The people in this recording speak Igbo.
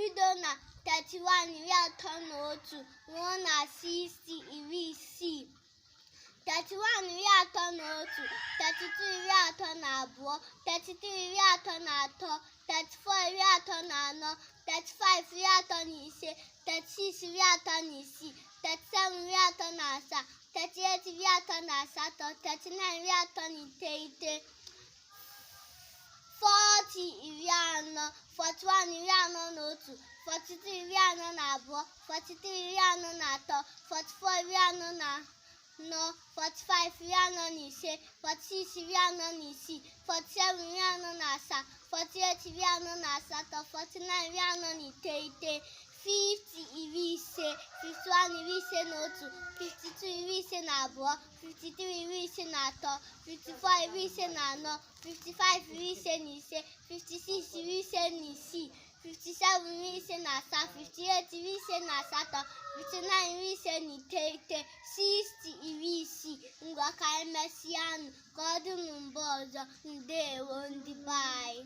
bido na 31 ruo na 60 31 32 33 34 35 36 37 38 39 40 41 42 43 44 45 46 47 48 49 50 51 52 53 54 55 56 57 58 59 60 ngwa ka anyị mesịa ka ọ dị mgbe ọzọ. Ndewo ndị be anyị.